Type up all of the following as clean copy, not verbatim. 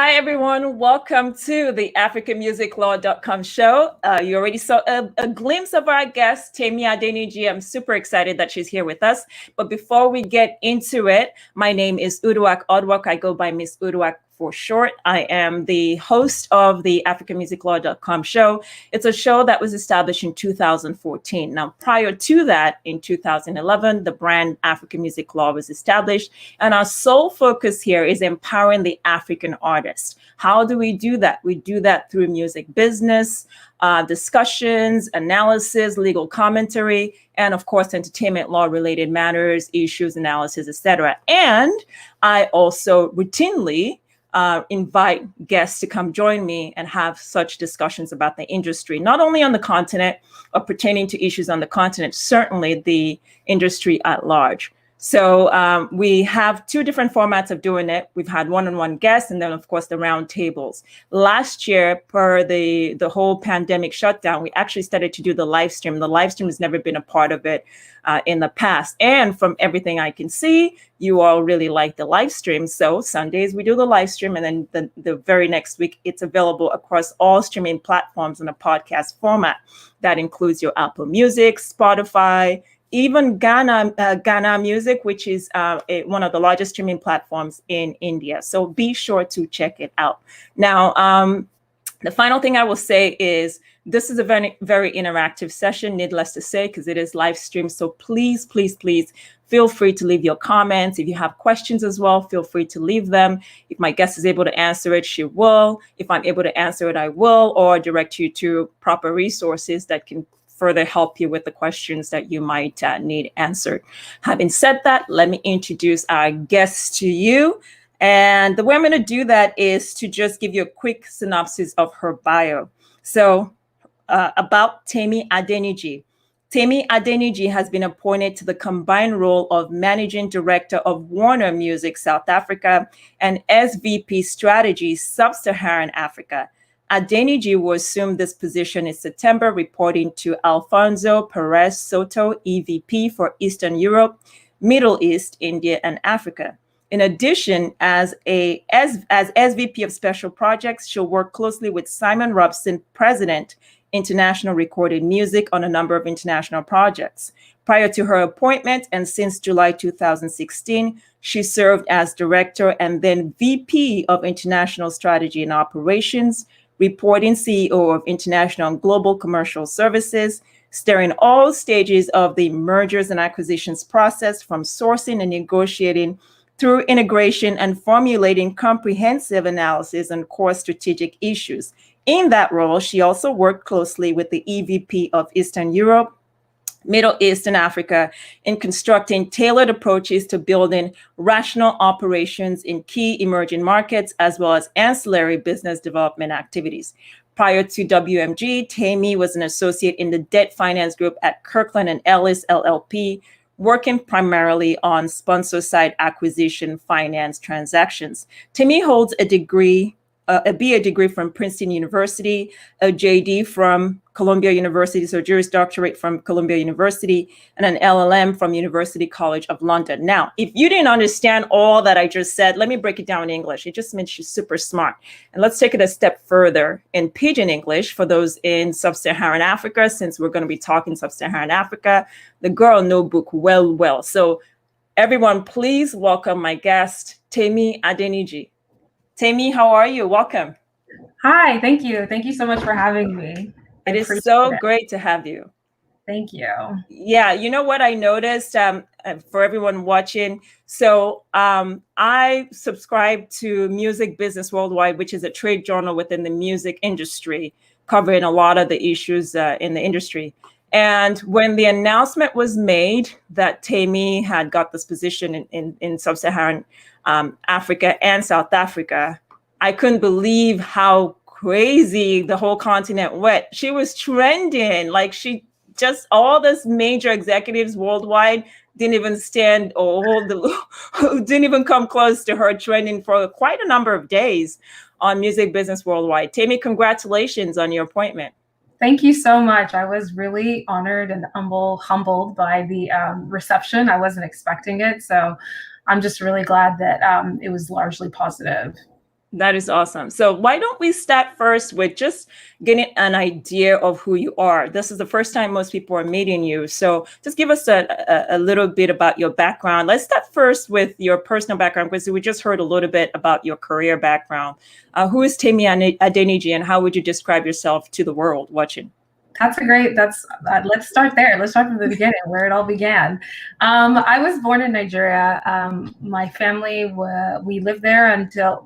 Hi, everyone. Welcome to the AfricanMusicLaw.com show. You already saw a glimpse of our guest, Temi Adeniji. I'm super excited that she's here with us. But before we get into it, my name is Uduak. I go by Miss Uduak for short. I am the host of the AfricanMusicLaw.com show. It's a show that was established in 2014. Now, prior to that, in 2011, the brand African Music Law was established. And our sole focus here is empowering the African artist. How do we do that? We do that through music business, discussions, analysis, legal commentary, and of course, entertainment law related matters, issues, analysis, etc. And I also routinely invite guests to come join me and have such discussions about the industry, not only on the continent, but pertaining to issues on the continent, certainly the industry at large. So we have two different formats of doing it. We've had one-on-one guests and then, of course, the round tables. Last year, per the whole pandemic shutdown, we actually started to do the live stream. The live stream has never been a part of it in the past. And from everything I can see, you all really like the live stream. So Sundays, we do the live stream. And then the very next week, it's available across all streaming platforms in a podcast format. That includes your Apple Music, Spotify, even Ghana Music, which is one of the largest streaming platforms in India. So be sure to check it out. Now, the final thing I will say is this is a very, very interactive session, needless to say, because it is live streamed. So please, please, please feel free to leave your comments. If you have questions as well, feel free to leave them. If my guest is able to answer it, she will. If I'm able to answer it, I will, or direct you to proper resources that can further help you with the questions that you might need answered. Having said that, let me introduce our guest to you. And the way I'm going to do that is to just give you a quick synopsis of her bio. So about Temi Adeniji. Temi Adeniji has been appointed to the combined role of Managing Director of Warner Music South Africa and SVP Strategy Sub-Saharan Africa. Adeniji will assume this position in September, reporting to Alfonso Perez-Soto, EVP for Eastern Europe, Middle East, India, and Africa. In addition, as SVP of Special Projects, she'll work closely with Simon Robson, President, International Recorded Music, on a number of international projects. Prior to her appointment, and since July 2016, she served as Director and then VP of International Strategy and Operations, reporting CEO of International and Global Commercial Services, steering all stages of the mergers and acquisitions process, from sourcing and negotiating through integration and formulating comprehensive analysis on core strategic issues. In that role, she also worked closely with the EVP of Eastern Europe, Middle East, and Africa in constructing tailored approaches to building rational operations in key emerging markets, as well as ancillary business development activities. Prior to WMG, Temi was an associate in the debt finance group at Kirkland and Ellis LLP, working primarily on sponsor-side acquisition finance transactions. Temi holds a BA degree from Princeton University, a JD from Columbia University, so Juris Doctorate from Columbia University, and an LLM from University College of London. Now, if you didn't understand all that I just said, let me break it down in English. It just means she's super smart. And let's take it a step further in Pidgin English for those in Sub-Saharan Africa, since we're going to be talking Sub-Saharan Africa. The girl know book well. So everyone, please welcome my guest, Temi Adeniji. Temi, how are you? Welcome. Hi, thank you. Thank you so much for having me. It is so great to have you. Thank you. Yeah, you know what I noticed for everyone watching? So I subscribe to Music Business Worldwide, which is a trade journal within the music industry, covering a lot of the issues in the industry. And when the announcement was made that Temi had got this position in Sub-Saharan Africa and South Africa, I couldn't believe how crazy the whole continent went. She was trending, like all those major executives worldwide didn't even stand or didn't even come close to her, trending for quite a number of days on Music Business Worldwide. Temi, congratulations on your appointment. Thank you so much. I was really honored and humbled by the reception. I wasn't expecting it. So I'm just really glad that it was largely positive. That is awesome. So why don't we start first with just getting an idea of who you are? This is the first time most people are meeting you. So just give us a little bit about your background. Let's start first with your personal background, because we just heard a little bit about your career background. Who is Temi Adeniji, and how would you describe yourself to the world watching? Let's start there. Let's start from the beginning, where it all began. I was born in Nigeria. My family, we lived there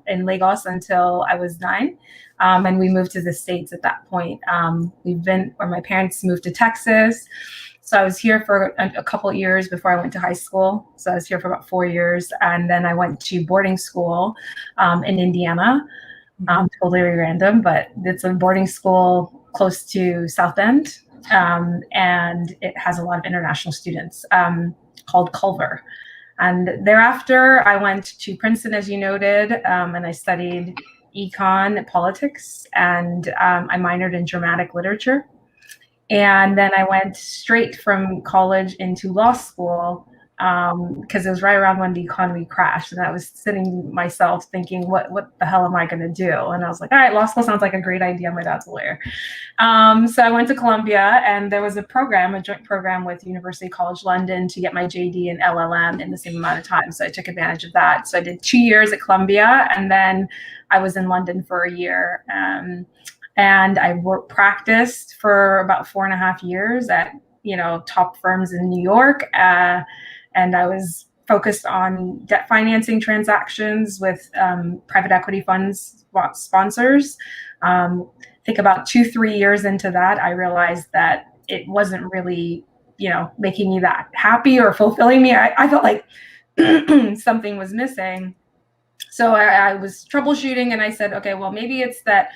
in Lagos until I was 9. And we moved to the States at that point. My parents moved to Texas. So I was here for a couple of years before I went to high school. So I was here for about 4 years. And then I went to boarding school in Indiana. Totally random, but it's a boarding school close to South Bend, and it has a lot of international students, called Culver. And thereafter, I went to Princeton, as you noted, and I studied econ, politics, and I minored in dramatic literature. And then I went straight from college into law school, because it was right around when the economy crashed, and I was sitting myself thinking, what the hell am I going to do? And I was like, all right, law school sounds like a great idea. My dad's a lawyer. So I went to Columbia, and there was a joint program with University College London to get my JD and LLM in the same amount of time. So I took advantage of that. So I did 2 years at Columbia, and then I was in London for a year. And I practiced for about 4.5 years at top firms in New York. And I was focused on debt financing transactions with private equity funds sponsors. I think about 2-3 years into that, I realized that it wasn't really, making me that happy or fulfilling me. I felt like something was missing. So I was troubleshooting, and I said, okay, well, maybe it's that,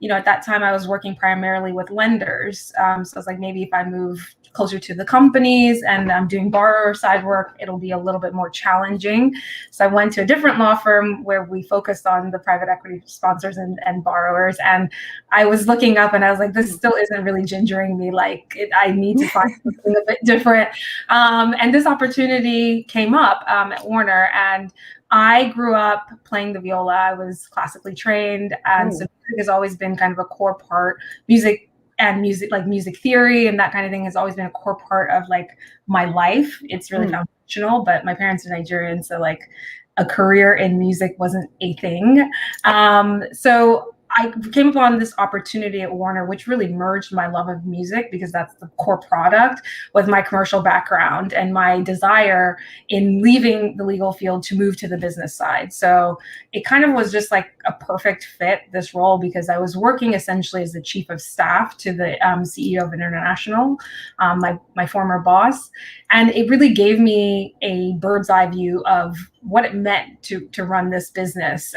at that time I was working primarily with lenders. So I was like, maybe if I move closer to the companies and I'm doing borrower side work, it'll be a little bit more challenging. So I went to a different law firm where we focused on the private equity sponsors and borrowers. And I was looking up, and I was like, this still isn't really gingering me. I need to find something a bit different. And this opportunity came up at Warner, and I grew up playing the viola. I was classically trained, and so music has always been kind of a core part. Music, like music theory and that kind of thing, has always been a core part of my life. It's really foundational. But my parents are Nigerian, so a career in music wasn't a thing. So I came upon this opportunity at Warner, which really merged my love of music, because that's the core product, with my commercial background and my desire in leaving the legal field to move to the business side. So it kind of was just like a perfect fit, this role, because I was working essentially as the chief of staff to the CEO of International, my former boss. And it really gave me a bird's eye view of what it meant to run this business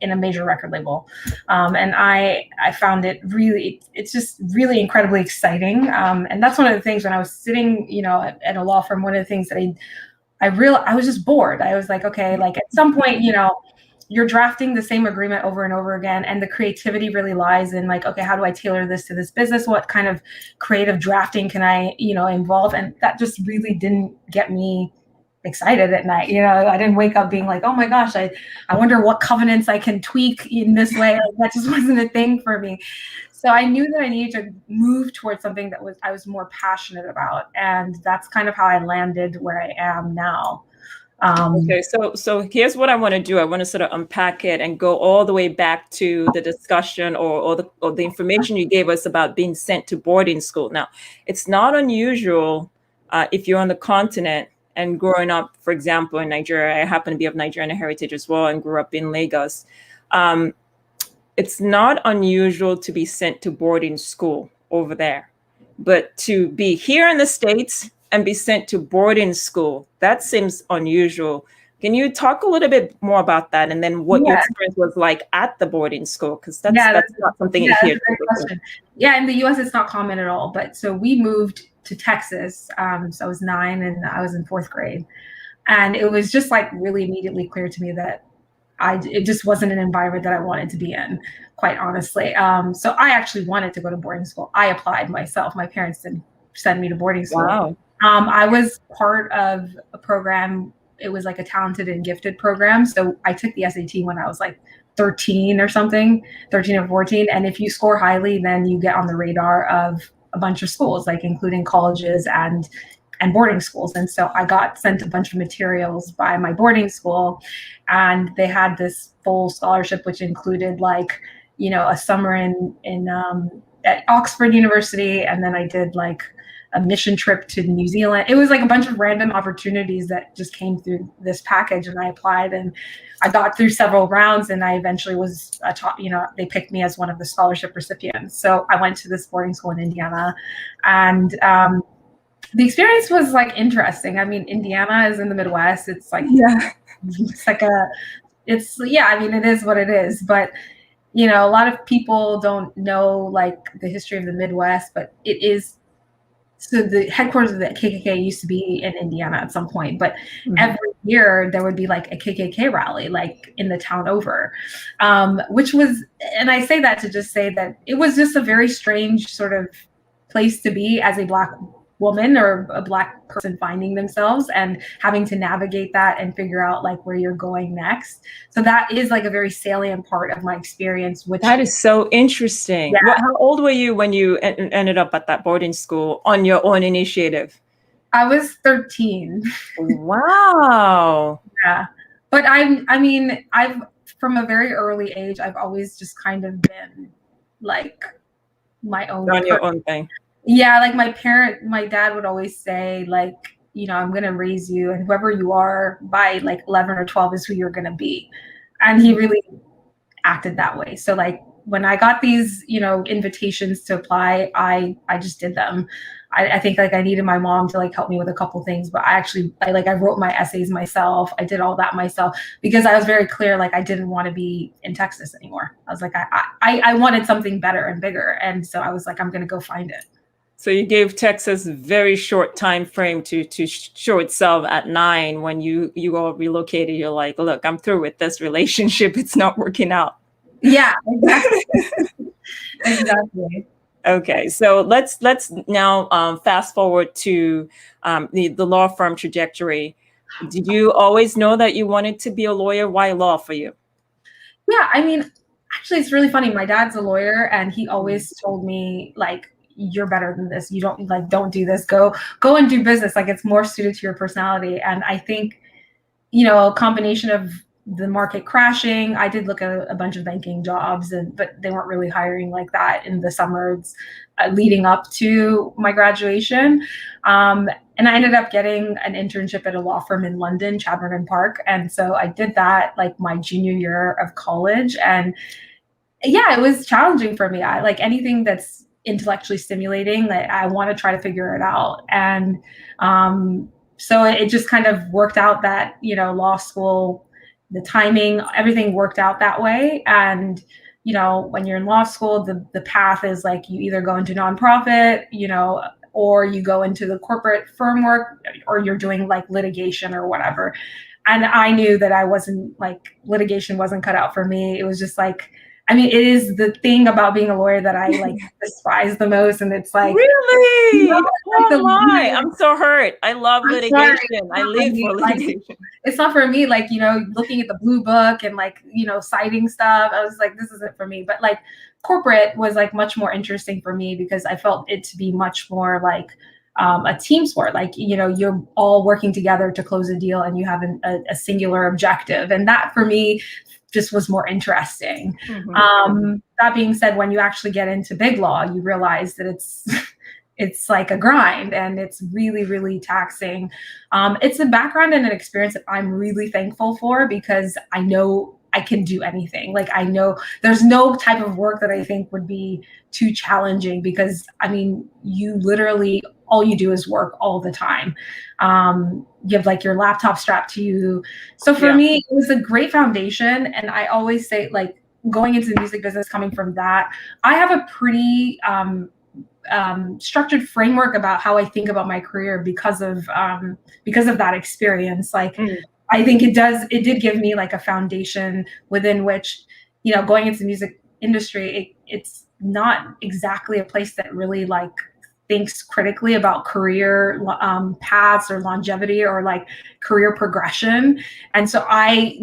in a major record label. And I found it's just really incredibly exciting. And that's one of the things when I was sitting, at a law firm, one of the things that I was just bored. I was like, okay, at some point, you're drafting the same agreement over and over again, and the creativity really lies in okay, how do I tailor this to this business? What kind of creative drafting can I, involve? And that just really didn't get me excited at night. I didn't wake up being like, oh my gosh, I wonder what covenants I can tweak in this way. That just wasn't a thing for me. So I knew that I needed to move towards something that I was more passionate about, and that's kind of how I landed where I am now. Okay, so here's what I want to do. I want to sort of unpack it and go all the way back to the discussion or the information you gave us about being sent to boarding school. Now, it's not unusual if you're on the continent and growing up, for example, in Nigeria. I happen to be of Nigerian heritage as well and grew up in Lagos. It's not unusual to be sent to boarding school over there, but to be here in the States and be sent to boarding school, that seems unusual. Can you talk a little bit more about that, and then what your experience was like at the boarding school? Because that's not something you hear. Yeah, in the US, it's not common at all. But so we moved to Texas. So I was 9 and I was in 4th grade. And it was just really immediately clear to me that it just wasn't an environment that I wanted to be in, quite honestly. So I actually wanted to go to boarding school. I applied myself. My parents didn't send me to boarding school. Wow. I was part of a program. It was a talented and gifted program. So I took the SAT when I was 13 or something, 13 or 14. And if you score highly, then you get on the radar of a bunch of schools, like including colleges and boarding schools. And so I got sent a bunch of materials by my boarding school, and they had this full scholarship, which included like, you know, a summer at Oxford University. And then I did like a mission trip to New Zealand. It was like a bunch of random opportunities that just came through this package, and I applied, and I got through several rounds, and I eventually was they picked me as one of the scholarship recipients. So I went to this boarding school in Indiana, and the experience was like interesting. I mean, Indiana is in the Midwest. It's like, I mean, it is what it is, but you know, a lot of people don't know like the history of the Midwest, but it is. So the headquarters of the KKK used to be in Indiana at some point, but every year there would be like a KKK rally, like in the town over, which was, and I say that to just say that it was just a very strange sort of place to be as a Black woman or a Black person finding themselves and having to navigate that and figure out like where you're going next. So that is like a very salient part of my experience. Which that is so interesting. Yeah. How old were you when you ended up at that boarding school on your own initiative? I was 13. Wow. Yeah. But I mean, I've from a very early age, I've always just kind of been like my own. On your own thing. Yeah, like my dad would always say, like, you know, I'm going to raise you, and whoever you are by like 11 or 12 is who you're going to be. And he really acted that way. So like when I got these, you know, invitations to apply, I just did them. I think like I needed my mom to like help me with a couple things, but I wrote my essays myself. I did all that myself because I was very clear, like I didn't want to be in Texas anymore. I was like, I wanted something better and bigger. And so I was like, I'm going to go find it. So you gave Texas a very short time frame to show itself at 9 when you all relocated. You're like, look, I'm through with this relationship. It's not working out. Yeah, exactly. Exactly. Okay, so let's now fast forward to the law firm trajectory. Did you always know that you wanted to be a lawyer? Why law for you? Yeah, I mean, actually, it's really funny. My dad's a lawyer, and he always told me like, you're better than this. You don't do this. Go and do business. Like it's more suited to your personality. And I think, you know, a combination of the market crashing. I did look at a bunch of banking jobs, but they weren't really hiring like that in the summers leading up to my graduation. And I ended up getting an internship at a law firm in London, Chadbourne and Park. And so I did that like my junior year of college. And yeah, it was challenging for me. I like anything that's intellectually stimulating, that I want to try to figure it out. And so it just kind of worked out that, you know, law school, the timing, everything worked out that way. And, you know, when you're in law school, the path is like you either go into nonprofit, you know, or you go into the corporate firm work, or you're doing like litigation or whatever. And I knew that litigation wasn't cut out for me. It was just like, I mean, it is the thing about being a lawyer that I like despise the most. And it's like, really? You know, oh my, I'm so hurt. I love litigation. I live for litigation. Like, it's not for me. Like, you know, looking at the blue book and like, you know, citing stuff, I was like, this isn't for me. But like corporate was like much more interesting for me because I felt it to be much more like a team sport. Like, you know, you're all working together to close a deal and you have a singular objective. And that for me just was more interesting. That being said, when you actually get into big law, you realize that it's like a grind and it's really, really taxing. It's a background and an experience that I'm really thankful for because I know I can do anything. Like I know there's no type of work that I think would be too challenging because I mean, you literally, all you do is work all the time. You have like your laptop strapped to you. So for me, it was a great foundation. And I always say like going into the music business, coming from that, I have a pretty structured framework about how I think about my career because of that experience. Like, I think it did give me like a foundation within which, you know, going into the music industry, it's not exactly a place that really like thinks critically about career paths or longevity or like career progression. And so I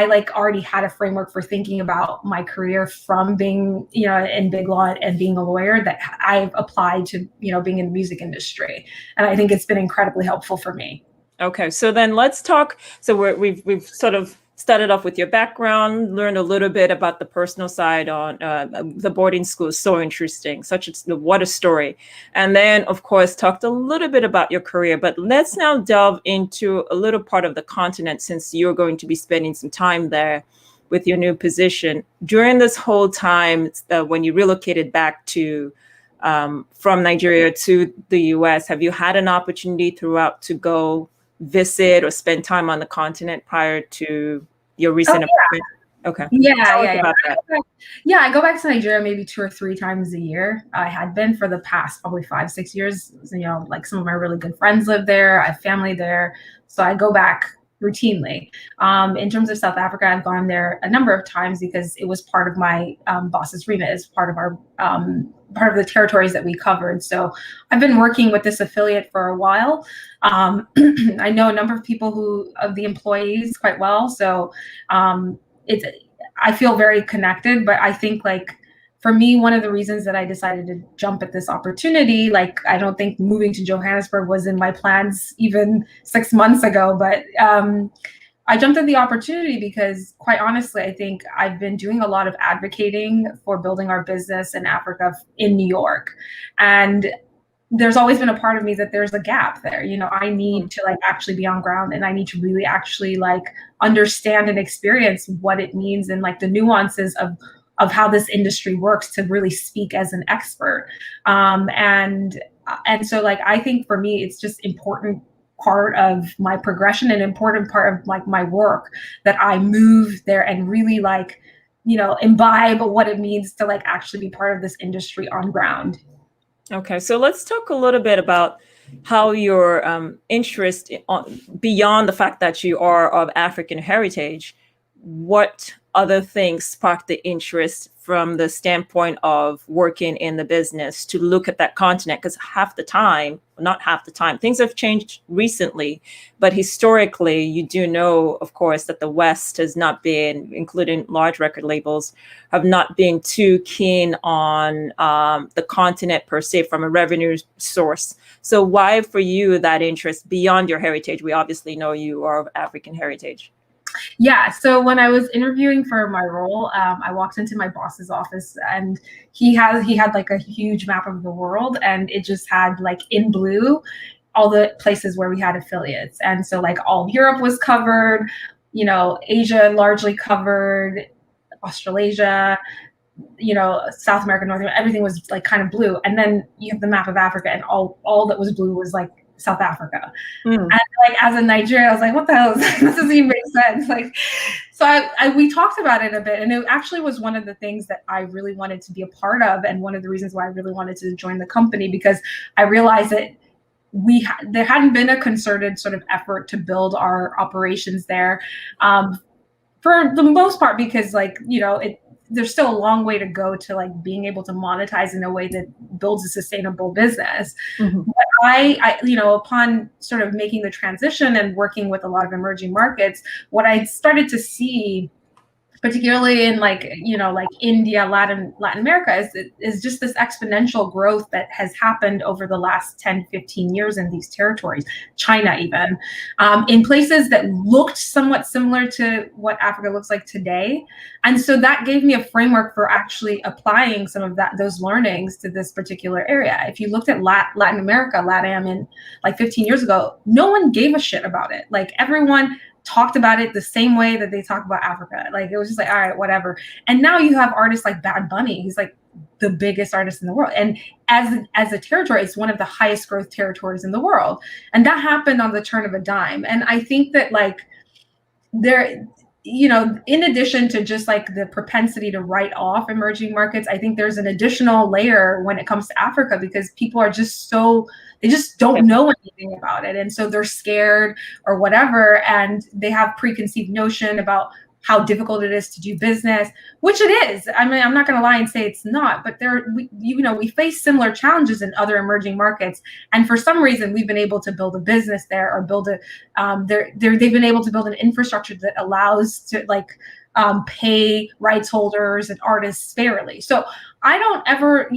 like already had a framework for thinking about my career from being, in big law and being a lawyer that I've applied to, being in the music industry. And I think it's been incredibly helpful for me. Okay, so then let's talk. So we've sort of started off with your background, learned a little bit about the personal side on the boarding school. So interesting, what a story. And then, of course, talked a little bit about your career. But let's now delve into a little part of the continent, since you're going to be spending some time there with your new position. During this whole time, when you relocated back to from Nigeria to the US, have you had an opportunity throughout to go visit or spend time on the continent prior to your recent appointment? Okay. I go back to Nigeria maybe 2 or 3 times a year. I had been for the past probably 5-6 years. Like some of my really good friends live there. I have family there, so I go back routinely. In terms of South Africa, I've gone there a number of times because it was part of my boss's remit, as part of our part of the territories that we covered. So I've been working with this affiliate for a while. I know a number of people of the employees quite well. So I feel very connected, but I think like for me, one of the reasons that I decided to jump at this opportunity, like I don't think moving to Johannesburg was in my plans even 6 months ago, but I jumped at the opportunity because, quite honestly, I think I've been doing a lot of advocating for building our business in Africa in New York. And there's always been a part of me that there's a gap there. I need to like actually be on ground, and I need to really actually like understand and experience what it means and like the nuances of how this industry works to really speak as an expert. And so like, I think for me, it's just important part of my progression, an important part of like my work, that I move there and really like, imbibe what it means to like actually be part of this industry on ground. Okay, so let's talk a little bit about how your interest beyond the fact that you are of African heritage, what other things sparked the interest from the standpoint of working in the business to look at that continent? Because not half the time, things have changed recently, but historically, you do know, of course, that the West has not been, including large record labels, have not been too keen on the continent per se from a revenue source. So why for you that interest beyond your heritage? We obviously know you are of African heritage. Yeah. So when I was interviewing for my role, I walked into my boss's office, and he had like a huge map of the world, and it just had like in blue all the places where we had affiliates. And so like all of Europe was covered, Asia largely covered, Australasia, South America, North America, everything was like kind of blue. And then you have the map of Africa, and all that was blue was like South Africa. And like as a Nigerian, I was like, what the hell is that? This doesn't even make sense. Like, so we talked about it a bit, and it actually was one of the things that I really wanted to be a part of, and one of the reasons why I really wanted to join the company, because I realized that there hadn't been a concerted sort of effort to build our operations there, for the most part, because like, there's still a long way to go to like being able to monetize in a way that builds a sustainable business. But I upon sort of making the transition and working with a lot of emerging markets, what I started to see, particularly in like, like India, Latin America, is just this exponential growth that has happened over the last 10-15 years in these territories, China even, in places that looked somewhat similar to what Africa looks like today. And so that gave me a framework for actually applying some of those learnings to this particular area. If you looked at Latin America, LATAM, in like 15 years ago, no one gave a shit about it. Like everyone talked about it the same way that they talk about Africa. Like it was just like, all right, whatever. And now you have artists like Bad Bunny. He's like the biggest artist in the world. And as a territory, it's one of the highest growth territories in the world. And that happened on the turn of a dime. And I think that like there, in addition to just like the propensity to write off emerging markets, I think there's an additional layer when it comes to Africa, because people are just they just don't know anything about it. And so they're scared or whatever. And they have preconceived notion about how difficult it is to do business, which it is. I mean, I'm not going to lie and say it's not, but we face similar challenges in other emerging markets. And for some reason, we've been able to build a business there, or they've been able to build an infrastructure that allows to pay rights holders and artists fairly. So I don't ever,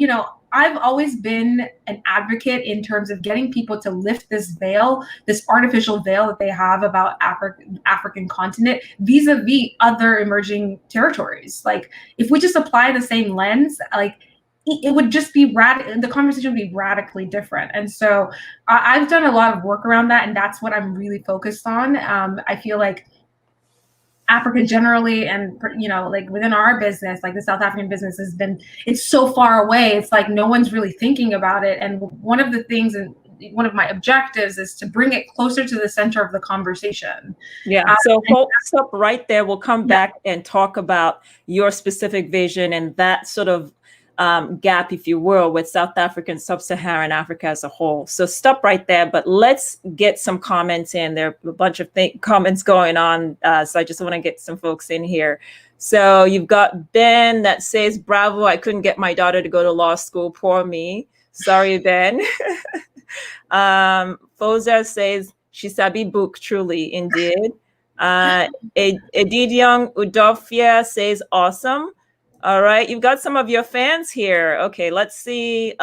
I've always been an advocate in terms of getting people to lift this veil, this artificial veil that they have about African continent vis-a-vis other emerging territories. Like, if we just apply the same lens, it would just be the conversation would be radically different. And so I've done a lot of work around that, and that's what I'm really focused on. I feel like Africa generally, and within our business, like the South African business it's so far away. It's like no one's really thinking about it. And one of the things, and one of my objectives, is to bring it closer to the center of the conversation. Yeah. So stop right there. We'll come back and talk about your specific vision and that sort of gap, if you will, with South Africa and Sub-Saharan Africa as a whole. So stop right there, but let's get some comments in. There are a bunch of comments going on, so I just want to get some folks in here. So you've got Ben that says, bravo, I couldn't get my daughter to go to law school. Poor me. Sorry, Ben. Foza says, she sabi book, truly, indeed. Edidiong Udofia says, awesome. All right, you've got some of your fans here. Okay, let's see.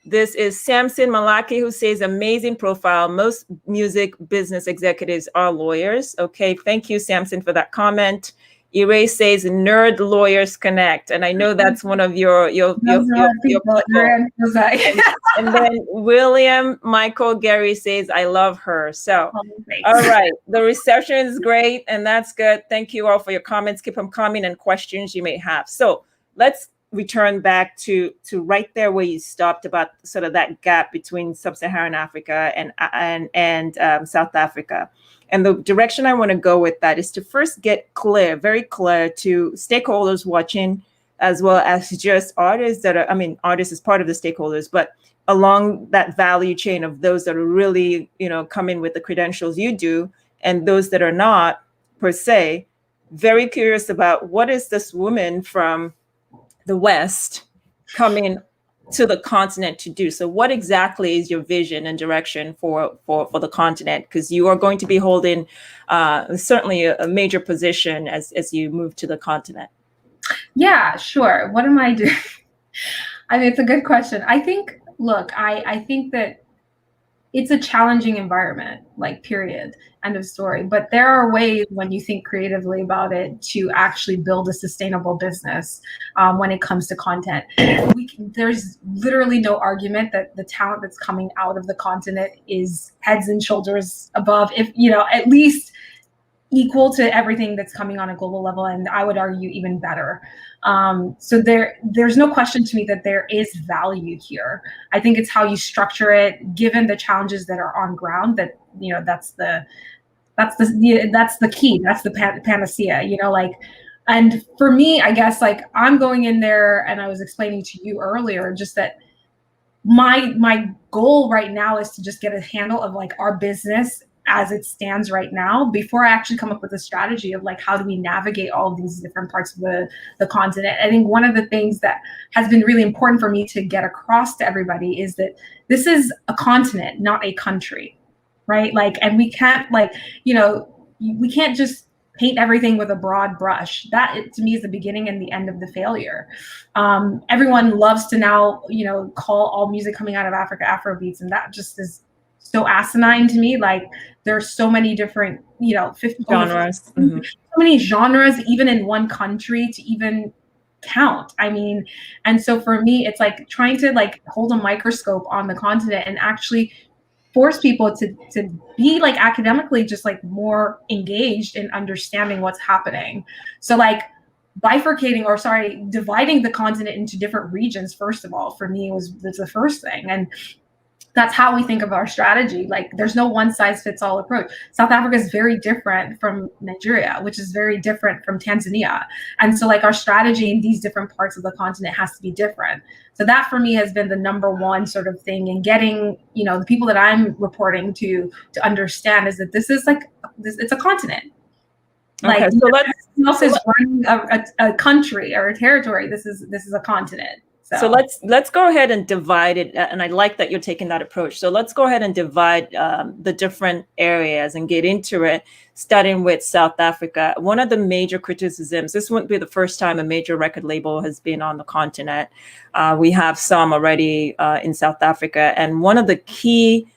This is Samson Malaki, who says, amazing profile. Most music business executives are lawyers. Okay, thank you, Samson, for that comment. Ire says, nerd lawyers connect. And I know that's one of your people. And then William Michael Gary says, I love her. So, all right. The reception is great. And that's good. Thank you all for your comments. Keep them coming and questions you may have. So let's return back to right there where you stopped, about sort of that gap between Sub-Saharan Africa and South Africa. And the direction I want to go with that is to first get very clear to stakeholders watching, as well as just artists artists is part of the stakeholders, but along that value chain of those that are really, come in with the credentials you do, and those that are not per se, very curious about what is this woman from the West coming to the continent to do. So what exactly is your vision and direction for the continent? Because you are going to be holding certainly a major position as you move to the continent. Yeah, sure. What am I doing? I mean, it's a good question. I think that it's a challenging environment, period, end of story. But there are ways, when you think creatively about it, to actually build a sustainable business when it comes to content. There's literally no argument that the talent that's coming out of the continent is heads and shoulders above, if at least equal to everything that's coming on a global level, and I would argue even better. So there's no question to me that there is value here. I think it's how you structure it, given the challenges that are on ground. That that's the key. That's the panacea. And for me, I guess I'm going in there, and I was explaining to you earlier, just that my goal right now is to just get a handle of our business as it stands right now, before I actually come up with a strategy of how do we navigate all of these different parts of the continent. I think one of the things that has been really important for me to get across to everybody is that this is a continent, not a country, right? And we can't we can't just paint everything with a broad brush. That, to me, is the beginning and the end of the failure. Everyone loves to now, call all music coming out of Africa Afrobeats, and that just is so asinine to me. There's so many different, 50 genres, so many genres, even in one country, to even count. I mean, and so for me, it's trying to hold a microscope on the continent and actually force people to be academically just more engaged in understanding what's happening. So dividing the continent into different regions, first of all, for me was the first thing. And that's how we think of our strategy. There's no one size fits all approach. South Africa is very different from Nigeria, which is very different from Tanzania. And so our strategy in these different parts of the continent has to be different. So that for me has been the number one sort of thing in getting, the people that I'm reporting to understand is that this is it's a continent. Like, Okay, so else is running a country or a territory. This is a continent. So let's go ahead and divide it, and I like that you're taking that approach. So let's go ahead and divide the different areas and get into it, starting with South Africa. One of the major criticisms, this wouldn't be the first time a major record label has been on the continent. We have some already in South Africa, and one of the key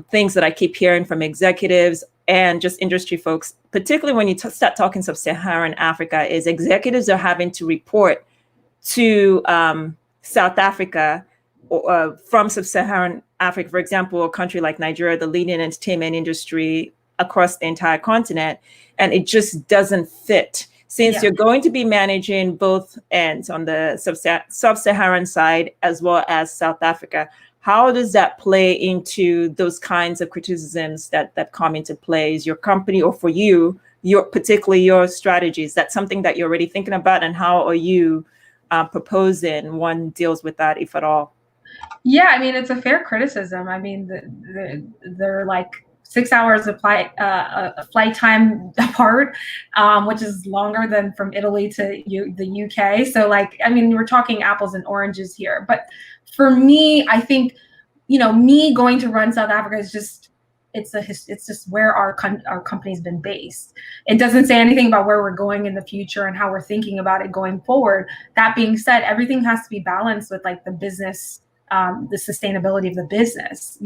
things that I keep hearing from executives and just industry folks, particularly when you start talking Sub-Saharan Africa, is executives are having to report to South Africa from Sub-Saharan Africa, for example, a country like Nigeria, the leading entertainment industry across the entire continent, and it just doesn't fit. Since you're going to be managing both ends on the Sub-Saharan side as well as South Africa, how does that play into those kinds of criticisms that come into play? Is your company, or for you, particularly your strategies, that's something that you're already thinking about, and how are you proposing one deals with that, if at all? Yeah, I mean, it's a fair criticism. I mean, they're like 6 hours of flight time apart, which is longer than from Italy to the UK. So, like, I mean, we're talking apples and oranges here. But for me, I think, me going to run South Africa is just, it's just where our company's been based. It doesn't say anything about where we're going in the future and how we're thinking about it going forward. That being said, everything has to be balanced with like the business, the sustainability of the business.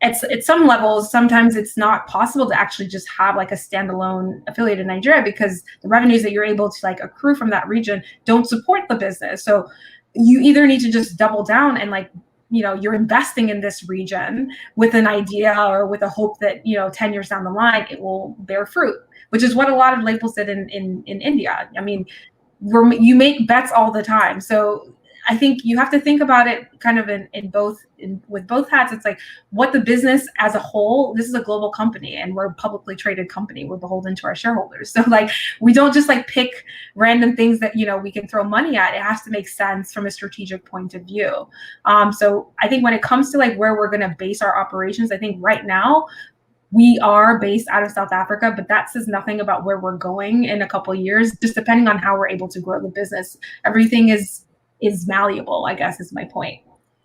At some levels, sometimes it's not possible to actually just have like a standalone affiliate in Nigeria, because the revenues that you're able to like accrue from that region don't support the business. So you either need to just double down and like, you're investing in this region with an idea or with a hope that, 10 years down the line, it will bear fruit, which is what a lot of labels did in India. I mean, you make bets all the time. So I think you have to think about it kind of with both hats. It's like what the business as a whole, this is a global company and we're a publicly traded company. We're beholden to our shareholders. So like, we don't just like pick random things that, we can throw money at. It has to make sense from a strategic point of view. So I think when it comes to like where we're going to base our operations, I think right now we are based out of South Africa, but that says nothing about where we're going in a couple of years, just depending on how we're able to grow the business. Everything is malleable, I guess is my point.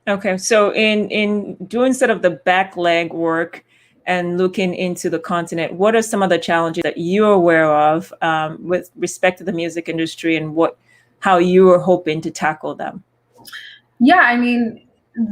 Okay, so in doing sort of the back leg work and looking into the continent, what are some of the challenges that you're aware of with respect to the music industry, and how you are hoping to tackle them? Yeah, I mean,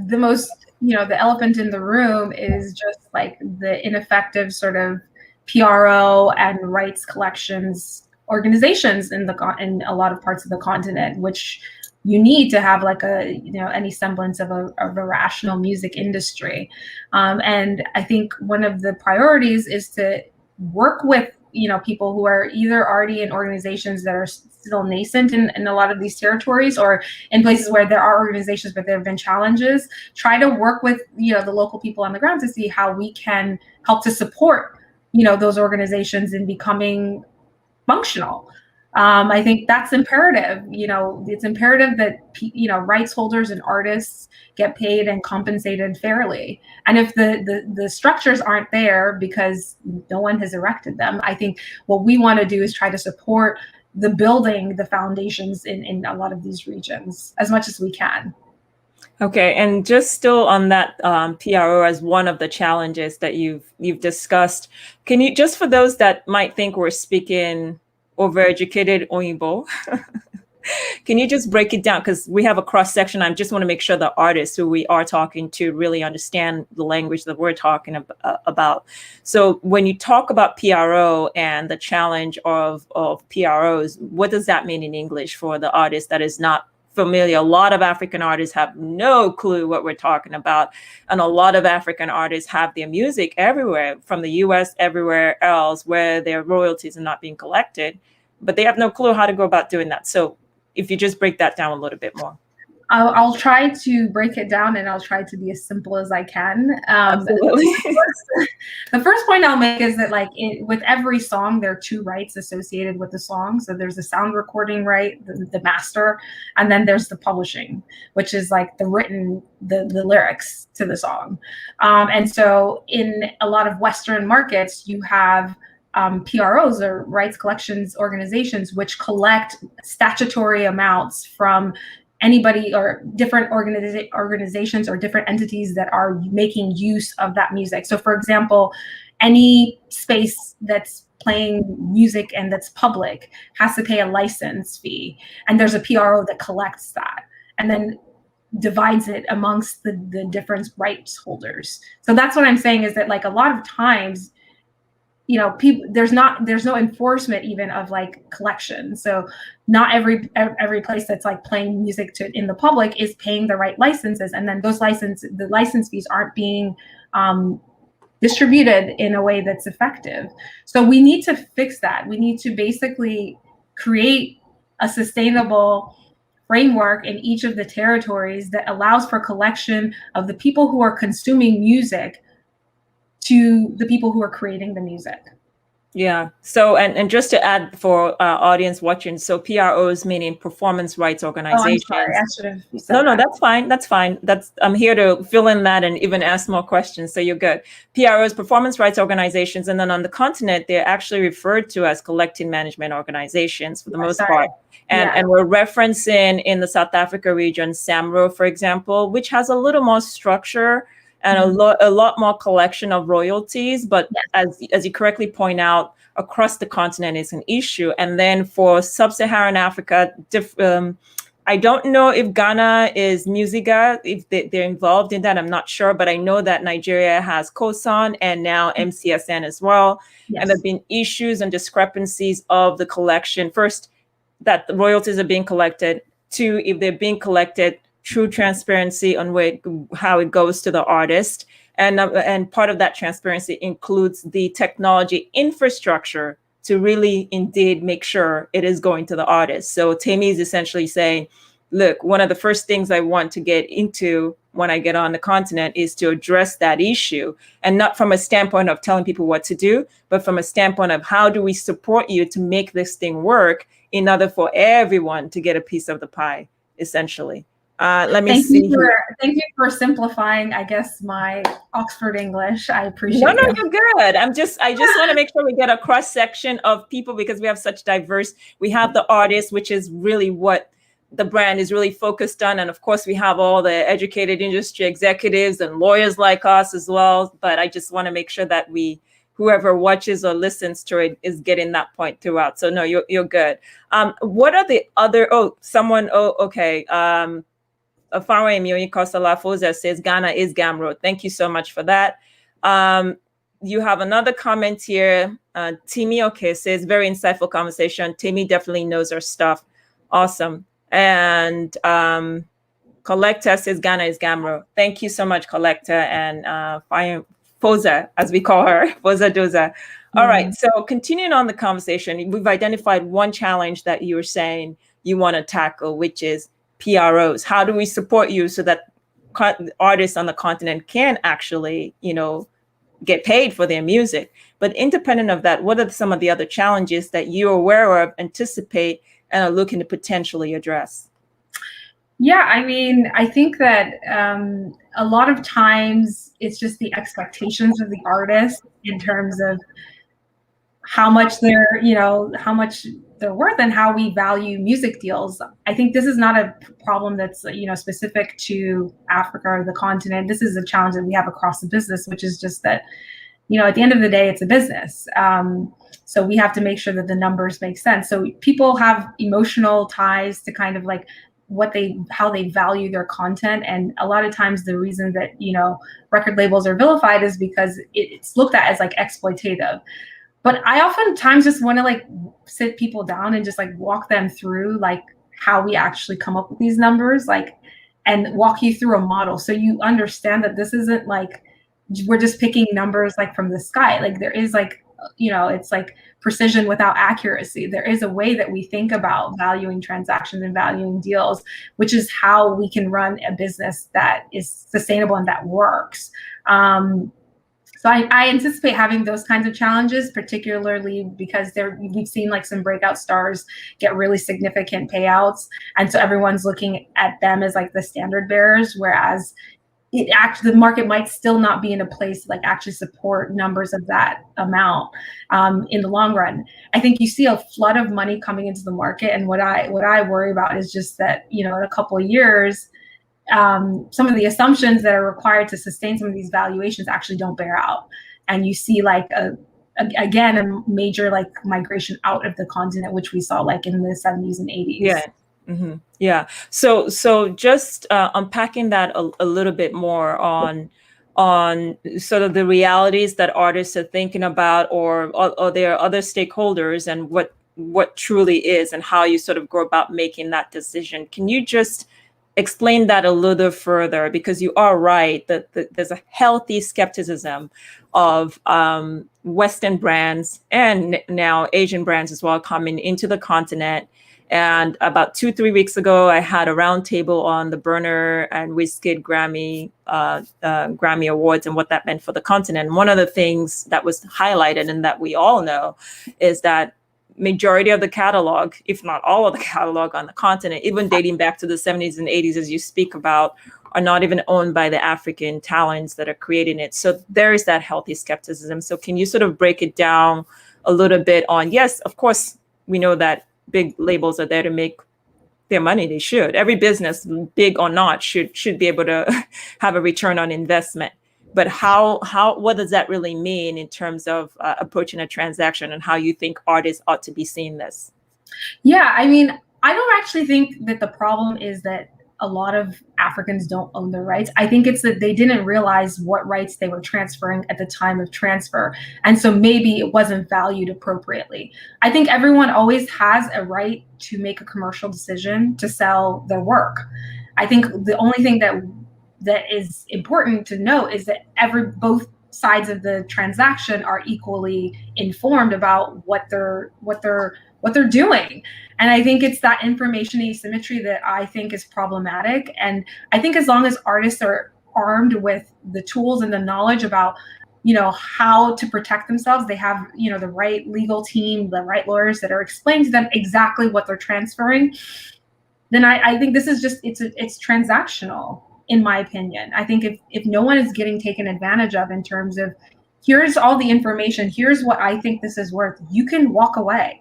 the most, the elephant in the room is just like the ineffective sort of PRO and rights collections organizations in a lot of parts of the continent, which you need to have like any semblance of a rational music industry. And I think one of the priorities is to work with, people who are either already in organizations that are still nascent in a lot of these territories, or in places where there are organizations, but there have been challenges. Try to work with, the local people on the ground to see how we can help to support, those organizations in becoming functional. I think that's imperative. It's imperative that rights holders and artists get paid and compensated fairly. And if the structures aren't there because no one has erected them, I think what we want to do is try to support the foundations in a lot of these regions as much as we can. Okay, and just still on that PRO as one of the challenges that you've discussed, can you, just for those that might think we're speaking overeducated Oyinbo, can you just break it down? Because we have a cross section. I just want to make sure the artists who we are talking to really understand the language that we're talking about. So when you talk about PRO and the challenge of PROs, what does that mean in English for the artist that is not familiar? A lot of African artists have no clue what we're talking about. And a lot of African artists have their music everywhere, from the US, everywhere else, where their royalties are not being collected, but they have no clue how to go about doing that. So if you just break that down a little bit more. I'll try to break it down, and I'll try to be as simple as I can. Absolutely. The first point I'll make is that with every song, there are two rights associated with the song. So there's the sound recording right, the master, and then there's the publishing, which is like the lyrics to the song. And so in a lot of Western markets, you have PROs, or rights collections organizations, which collect statutory amounts from anybody or different organizations or different entities that are making use of that music. So for example, any space that's playing music and that's public has to pay a license fee, and there's a PRO that collects that and then divides it amongst the different rights holders. So that's what I'm saying, is that like a lot of times, you know, people, there's no enforcement even of like collection. So not every place that's like playing music in the public is paying the right licenses, and then the license fees aren't being distributed in a way that's effective. So we need to fix that. We need to basically create a sustainable framework in each of the territories that allows for collection of the people who are consuming music to the people who are creating the music. Yeah. So, and just to add for audience watching, so PROs meaning performance rights organizations. Oh, I'm sorry. I should have said No, that. that's fine. That's fine. I'm here to fill in that and even ask more questions. So you're good. PROs, performance rights organizations, and then on the continent, they're actually referred to as collecting management organizations for the most part. And we're referencing in the South Africa region, SAMRO, for example, which has a little more structure and a lot more collection of royalties. But as you correctly point out, across the continent is an issue. And then for Sub-Saharan Africa, I don't know if Ghana is Musiga, if they're involved in that, I'm not sure. But I know that Nigeria has COSON and now MCSN as well. Yes. And there have been issues and discrepancies of the collection. First, that the royalties are being collected. Two, if they're being collected, true transparency on how it goes to the artist. And part of that transparency includes the technology infrastructure to really indeed make sure it is going to the artist. So Temi is essentially saying, look, one of the first things I want to get into when I get on the continent is to address that issue, and not from a standpoint of telling people what to do, but from a standpoint of how do we support you to make this thing work in order for everyone to get a piece of the pie, essentially. Let me see. Thank you for simplifying, I guess, my Oxford English. I appreciate it. No, you're good. I just want to make sure we get a cross section of people, because we have such diverse. We have the artists, which is really what the brand is really focused on, and of course we have all the educated industry executives and lawyers like us as well. But I just want to make sure that whoever watches or listens to it is getting that point throughout. So no, you're good. What are the other? Okay. Afawe Mioyi Kosala says Ghana is Gamro. Thank you so much for that. You have another comment here. Temi says very insightful conversation. Temi definitely knows her stuff. Awesome. And Collector says Ghana is Gamro. Thank you so much, Collector, and Foza, as we call her, Foza Doza. All right. So continuing on the conversation, we've identified one challenge that you were saying you want to tackle, which is PROs. How do we support you so that artists on the continent can actually, get paid for their music? But independent of that, what are some of the other challenges that you're aware of, anticipate, and are looking to potentially address? Yeah, I mean, I think that a lot of times it's just the expectations of the artist in terms of how much they're worth and how we value music deals. I think this is not a problem that's, specific to Africa or the continent. This is a challenge that we have across the business, which is just that, at the end of the day, it's a business. So we have to make sure that the numbers make sense. So people have emotional ties to kind of like how they value their content. And a lot of times the reason that, record labels are vilified is because it's looked at as like exploitative. But I oftentimes just want to like sit people down and just like walk them through like how we actually come up with these numbers, like, and walk you through a model so you understand that this isn't like we're just picking numbers like from the sky. Like there is like, it's like precision without accuracy. There is a way that we think about valuing transactions and valuing deals, which is how we can run a business that is sustainable and that works. So I anticipate having those kinds of challenges, particularly because we've seen like some breakout stars get really significant payouts. And so everyone's looking at them as like the standard bearers, whereas the market might still not be in a place to like actually support numbers of that amount in the long run. I think you see a flood of money coming into the market, and what I worry about is just that, you know, in a couple of years, some of the assumptions that are required to sustain some of these valuations actually don't bear out, and you see like again a major like migration out of the continent, which we saw like in the 70s and 80s. Yeah. Mm-hmm. Yeah. So just unpacking that a little bit more on sort of the realities that artists are thinking about, or their other stakeholders, and what truly is, and how you sort of go about making that decision. Can you just explain that a little further? Because you are right that there's a healthy skepticism of Western brands, and now Asian brands as well, coming into the continent. And about 2-3 weeks ago, I had a roundtable on the Burner and Wizkid Grammy Awards and what that meant for the continent. And one of the things that was highlighted, and that we all know, is that majority of the catalog, if not all of the catalog on the continent, even dating back to the 70s and 80s, as you speak about, are not even owned by the African talents that are creating it. So there is that healthy skepticism. So can you sort of break it down a little bit on, yes, of course, we know that big labels are there to make their money. They should. Every business, big or not, should be able to have a return on investment. But what does that really mean in terms of approaching a transaction, and how you think artists ought to be seeing this? Yeah, I mean, I don't actually think that the problem is that a lot of Africans don't own their rights. I think it's that they didn't realize what rights they were transferring at the time of transfer. And so maybe it wasn't valued appropriately. I think everyone always has a right to make a commercial decision to sell their work. I think the only thing that is important to note is that both sides of the transaction are equally informed about what they're doing. And I think it's that information asymmetry that I think is problematic. And I think as long as artists are armed with the tools and the knowledge about, you know, how to protect themselves, they have, you know, the right legal team, the right lawyers that are explaining to them exactly what they're transferring, then I think this is just, it's transactional, in my opinion. I think if no one is getting taken advantage of in terms of, here's all the information, here's what I think this is worth, you can walk away.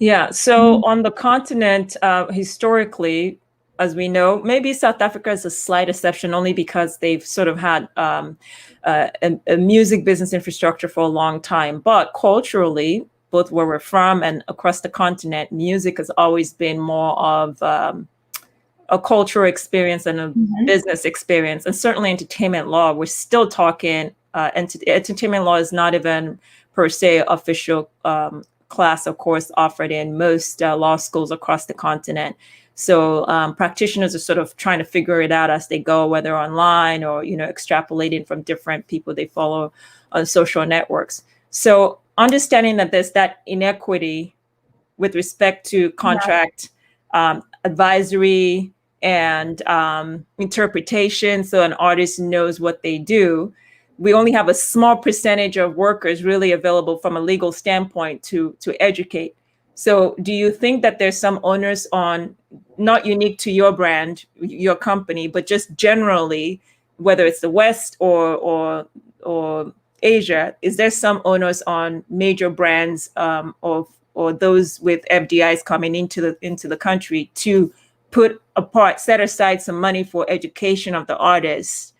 Yeah. So on the continent, historically, as we know, maybe South Africa is a slight exception, only because they've sort of had a music business infrastructure for a long time. But culturally, both where we're from and across the continent, music has always been more of a cultural experience and a business experience. And certainly entertainment law, we're still talking, entertainment law is not even per se official class of course offered in most law schools across the continent. So practitioners are sort of trying to figure it out as they go, whether online or, you know, extrapolating from different people they follow on social networks. So understanding that there's that inequity with respect to contract advisory and interpretation, so an artist knows what they do. We only have a small percentage of workers really available from a legal standpoint to educate. So do you think that there's some onus on, not unique to your brand, your company, but just generally, whether it's the West or Asia, is there some onus on major brands or those with FDIs coming into the country to set aside some money for education of the artists?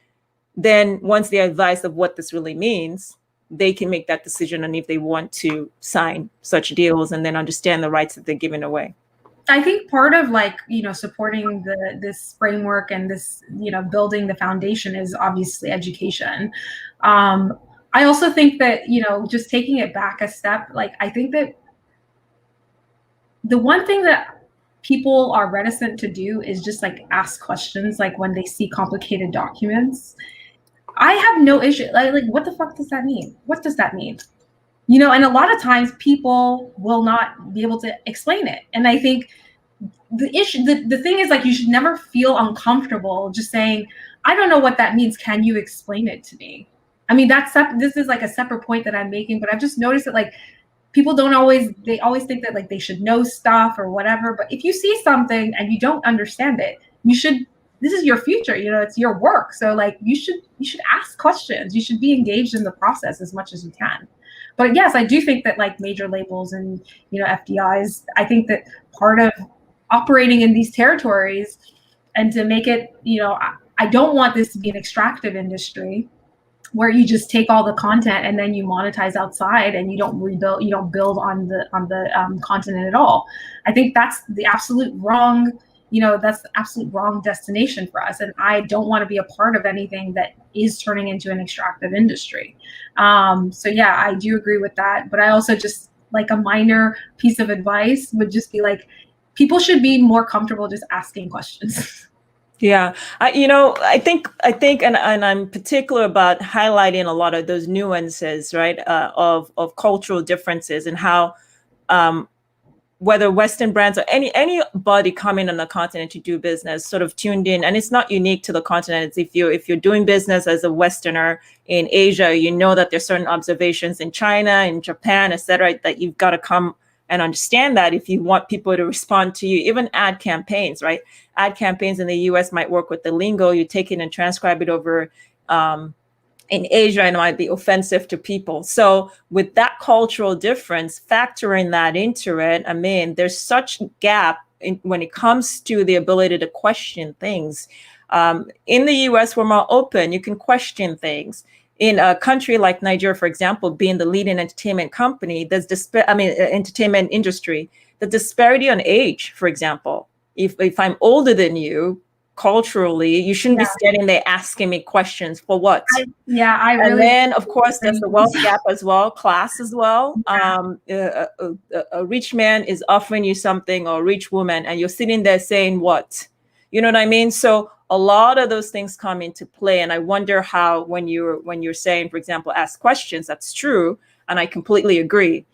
Then once they're advised of what this really means, they can make that decision on if they want to sign such deals and then understand the rights that they're giving away. I think part of, like, you know, supporting this framework and this, you know, building the foundation is obviously education. I also think that, you know, just taking it back a step, like, I think that the one thing that people are reticent to do is just like ask questions, like when they see complicated documents. I have no issue. Like, what the fuck does that mean? What does that mean? You know, and a lot of times people will not be able to explain it. And I think the thing is, like, you should never feel uncomfortable just saying, I don't know what that means. Can you explain it to me? I mean, this is like a separate point that I'm making, but I've just noticed that, like, people they always think that, like, they should know stuff or whatever. But if you see something and you don't understand it, you should this is your future, it's your work. So like you should ask questions. You should be engaged in the process as much as you can. But yes, I do think that like major labels and, FDIs, I think that part of operating in these territories and to make it, I don't want this to be an extractive industry where you just take all the content and then you monetize outside and you don't build on the continent at all. I think that's the absolute wrong, that's the absolute wrong destination for us. And I don't want to be a part of anything that is turning into an extractive industry. So yeah, I do agree with that. But I also just like a minor piece of advice would just be like, people should be more comfortable just asking questions. Yeah, I think, and I'm particular about highlighting a lot of those nuances, right, of cultural differences and how whether Western brands or anybody coming on the continent to do business sort of tuned in, and it's not unique to the continent. It's if you're doing business as a Westerner in Asia, that there's certain observations in China, in Japan, etc., that you've got to come and understand that if you want people to respond to you. Even ad campaigns, right? Ad campaigns in the US might work with the lingo. You take it and transcribe it over in Asia, and it might be offensive to people. So with that cultural difference, factoring that into it, I mean, there's such a gap when it comes to the ability to question things. In the US, we're more open. You can question things. In a country like Nigeria, for example, being the leading entertainment company, entertainment industry, the disparity on age, for example, if I'm older than you, culturally, you shouldn't be standing there asking me questions for what? And then, of course, there's the wealth gap as well, class as well. A rich man is offering you something, or a rich woman, and you're sitting there saying what? You know what I mean? So a lot of those things come into play. And I wonder how, when you're saying, for example, ask questions, that's true. And I completely agree.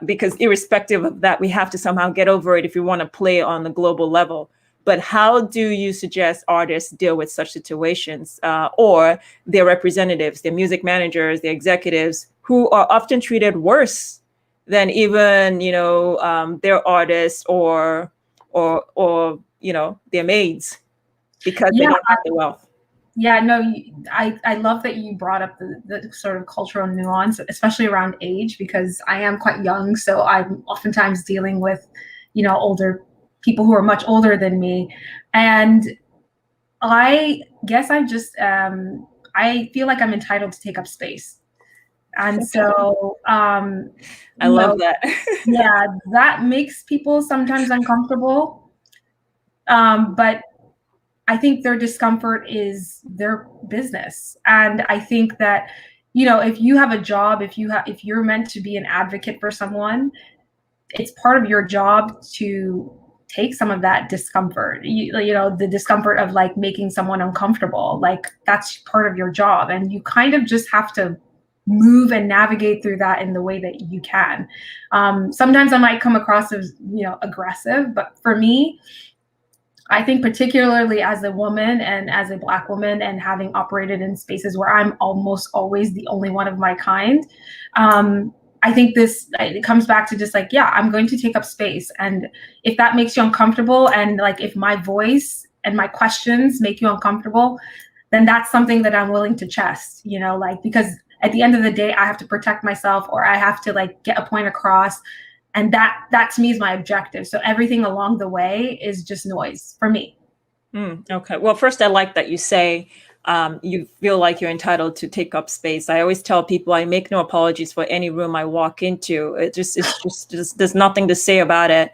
Because irrespective of that, we have to somehow get over it if we want to play on the global level. But how do you suggest artists deal with such situations, or their representatives, their music managers, their executives, who are often treated worse than even, their artists or their maids, because they don't have the wealth? Yeah, no, I love that you brought up the sort of cultural nuance, especially around age, because I am quite young. So I'm oftentimes dealing with, older people who are much older than me. And I guess I'm just, I feel like I'm entitled to take up space. And so, I love that. Yeah, that makes people sometimes uncomfortable. But I think their discomfort is their business. And I think that, if you have a job, if you're meant to be an advocate for someone, it's part of your job to take some of that discomfort, the discomfort of like making someone uncomfortable. Like that's part of your job. And you kind of just have to move and navigate through that in the way that you can. Sometimes I might come across as, aggressive, but for me, I think particularly as a woman and as a Black woman, and having operated in spaces where I'm almost always the only one of my kind, I think it comes back to just like, yeah, I'm going to take up space. And if that makes you uncomfortable, and like if my voice and my questions make you uncomfortable, then that's something that I'm willing to chest, because at the end of the day, I have to protect myself, or I have to like get a point across. And that to me is my objective. So everything along the way is just noise for me. Okay. Well, first, I like that you say you feel like you're entitled to take up space. I always tell people I make no apologies for any room I walk into. It's just there's nothing to say about it,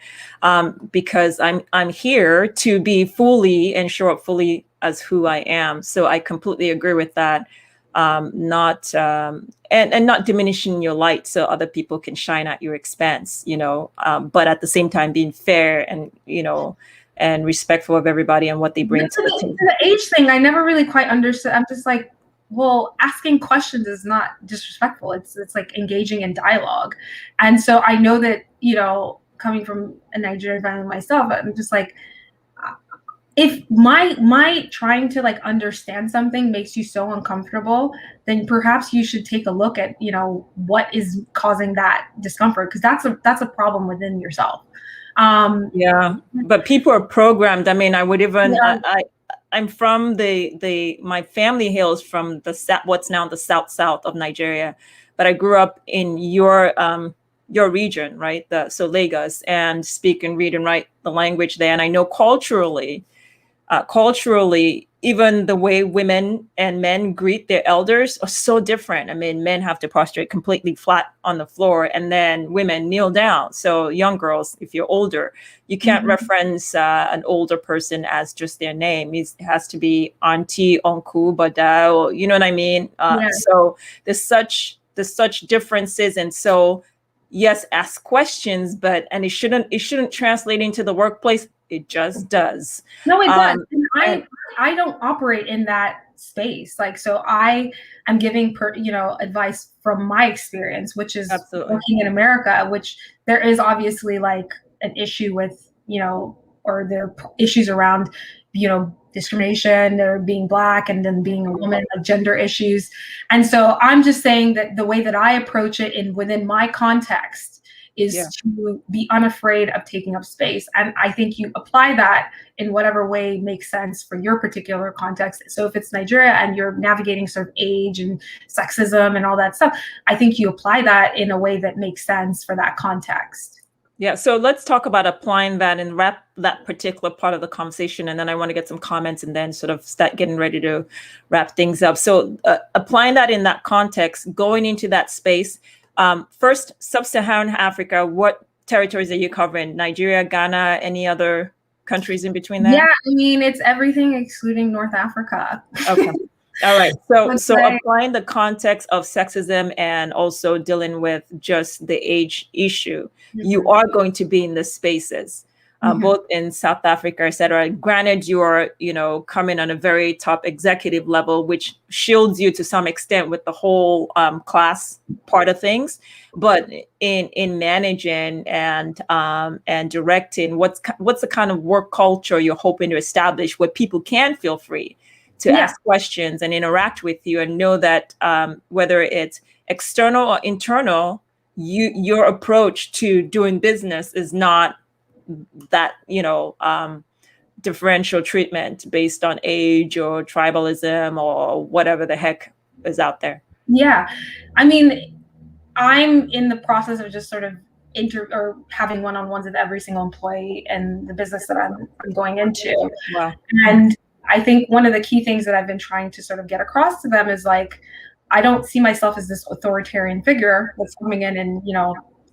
because I'm here to be fully and show up fully as who I am. So I completely agree with that. Not diminishing your light so other people can shine at your expense, but at the same time being fair and, and respectful of everybody and what they bring to the table. The age thing, I never really quite understood. I'm just like, well, asking questions is not disrespectful. It's like engaging in dialogue. And so I know that, coming from a Nigerian family myself, I'm just like, if my trying to like understand something makes you so uncomfortable, then perhaps you should take a look at, what is causing that discomfort, because that's a problem within yourself. Yeah, but people are programmed. I mean, I would even, I'm from my family hails from what's now the south of Nigeria, but I grew up in your region, right? So Lagos, and speak and read and write the language there. And I know culturally, even the way women and men greet their elders are so different. I mean, men have to prostrate completely flat on the floor, and then women kneel down. So young girls, if you're older, you can't reference an older person as just their name. It has to be auntie, uncle, bada, or, you know what I mean? So there's such differences. And so, yes, ask questions, and it shouldn't translate into the workplace. It just does. No, it does. And I don't operate in that space. Like, so I am giving advice from my experience, which is working in America, which there is obviously like an issue with, or there are issues around, discrimination, or being Black, and then being a woman, like gender issues. And so I'm just saying that the way that I approach it within my context is to be unafraid of taking up space. And I think you apply that in whatever way makes sense for your particular context. So if it's Nigeria and you're navigating sort of age and sexism and all that stuff, I think you apply that in a way that makes sense for that context. Yeah, so let's talk about applying that and wrap that particular part of the conversation. And then I want to get some comments and then sort of start getting ready to wrap things up. So applying that in that context, going into that space, first, Sub-Saharan Africa, what territories are you covering? Nigeria, Ghana, any other countries in between that? Yeah, I mean, it's everything excluding North Africa. Okay. All right. So applying the context of sexism and also dealing with just the age issue, you are going to be in the spaces, both in South Africa, et cetera. Granted, you are, coming on a very top executive level, which shields you to some extent with the whole class part of things. But in managing and directing, what's the kind of work culture you're hoping to establish where people can feel free to ask questions and interact with you, and know that whether it's external or internal, your approach to doing business is not that, differential treatment based on age or tribalism or whatever the heck is out there. Yeah. I mean, I'm in the process of just sort of having one-on-ones with every single employee in the business that I'm going into. Wow. And I think one of the key things that I've been trying to sort of get across to them is like, I don't see myself as this authoritarian figure that's coming in and,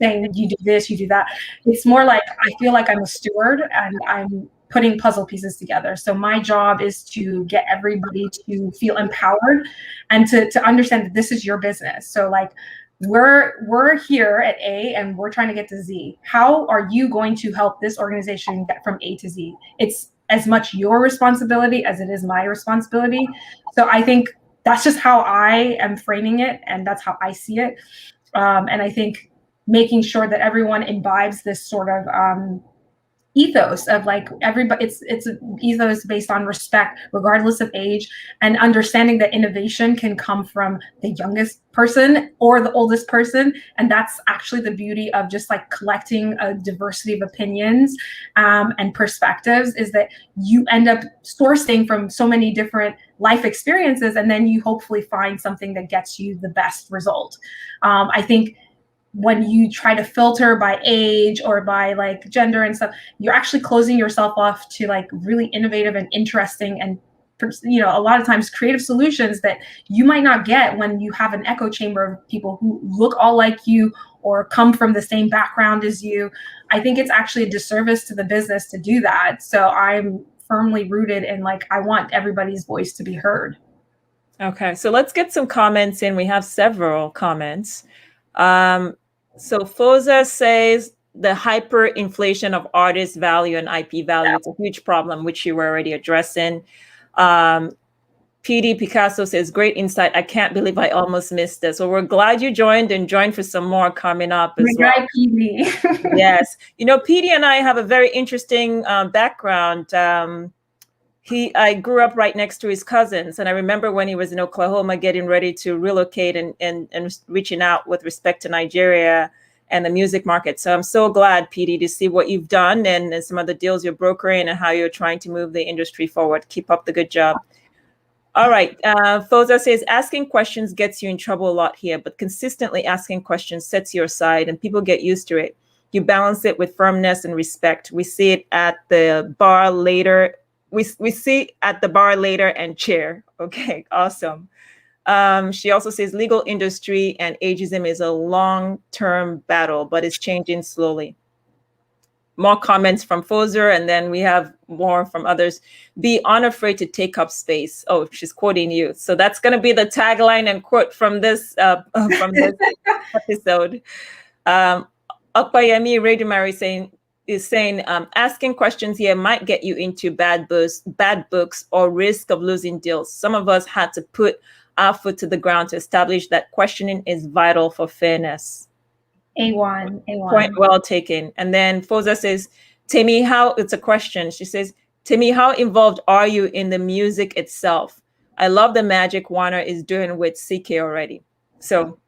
saying you do this, you do that. It's more like I feel like I'm a steward and I'm putting puzzle pieces together. So my job is to get everybody to feel empowered and to understand that this is your business. So like we're here at A and we're trying to get to Z. How are you going to help this organization get from A to Z? It's as much your responsibility as it is my responsibility. So I think that's just how I am framing it, and that's how I see it. And I think making sure that everyone imbibes this sort of ethos of like everybody, it's an ethos based on respect, regardless of age, and understanding that innovation can come from the youngest person or the oldest person. And that's actually the beauty of just like collecting a diversity of opinions and perspectives, is that you end up sourcing from so many different life experiences, and then you hopefully find something that gets you the best result. I think when you try to filter by age or by like gender and stuff, you're actually closing yourself off to like really innovative and interesting and, a lot of times creative solutions that you might not get when you have an echo chamber of people who look all like you or come from the same background as you. I think it's actually a disservice to the business to do that. So I'm firmly rooted in like, I want everybody's voice to be heard. Okay, so let's get some comments in. We have several comments. So Foza says the hyperinflation of artist value and IP value is a huge problem, which you were already addressing. PD Picasso says, great insight. I can't believe I almost missed this. So we're glad you joined, and join for some more coming up as well. Right, PD. Yes. PD and I have a very interesting background. I grew up right next to his cousins, and I remember when he was in Oklahoma getting ready to relocate and reaching out with respect to Nigeria and the music market. So I'm so glad, PD, to see what you've done and some of the deals you're brokering and how you're trying to move the industry forward. Keep up the good job. All right. Foza says, asking questions gets you in trouble a lot here, but consistently asking questions sets you aside and people get used to it. You balance it with firmness and respect. We see it at the bar later. We see at the bar later and chair. Okay, awesome. She also says legal industry and ageism is a long-term battle, but it's changing slowly. More comments from Fozer, and then we have more from others. Be unafraid to take up space. Oh, she's quoting you. So that's going to be the tagline and quote from this episode. Akbayemi Redumari is saying, asking questions here might get you into bad books or risk of losing deals. Some of us had to put our foot to the ground to establish that questioning is vital for fairness. A1. Point well taken. And then Foza says, Temi, it's a question. She says, Temi, how involved are you in the music itself? I love the magic Warner is doing with CK already. So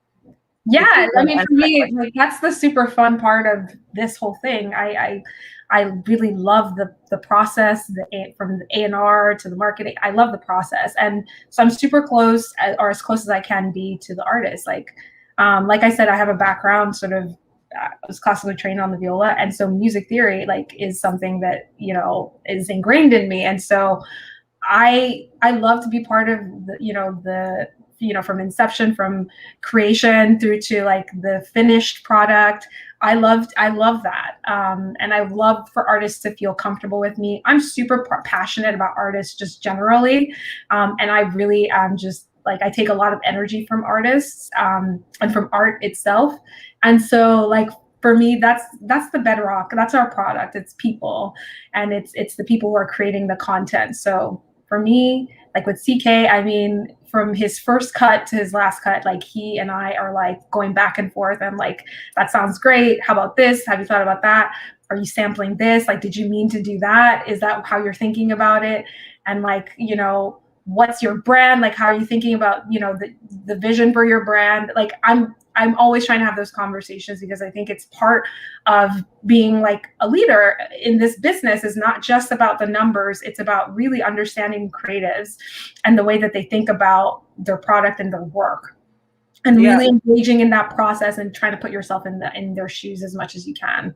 yeah, I mean, for me, like, that's the super fun part of this whole thing. I really love the process, from the A&R to the marketing. I love the process, and so I'm super close, or as close as I can be, to the artist. Like I said, I have a background sort of. I was classically trained on the viola, and so music theory is something that is ingrained in me, and so I love to be part of the from inception, from creation through to the finished product. I love that. And I love for artists to feel comfortable with me. I'm super passionate about artists just generally. And I really am just I take a lot of energy from artists and from art itself. And so for me, that's the bedrock. That's our product. It's people, and it's the people who are creating the content. So for me, with CK, I mean, from his first cut to his last cut, he and I are going back and forth. I'm that sounds great. How about this? Have you thought about that? Are you sampling this? Did you mean to do that? Is that how you're thinking about it? And what's your brand? How are you thinking about, the vision for your brand? I'm always trying to have those conversations, because I think it's part of being a leader in this business is not just about the numbers. It's about really understanding creatives and the way that they think about their product and their work, and really engaging in that process and trying to put yourself in their shoes as much as you can.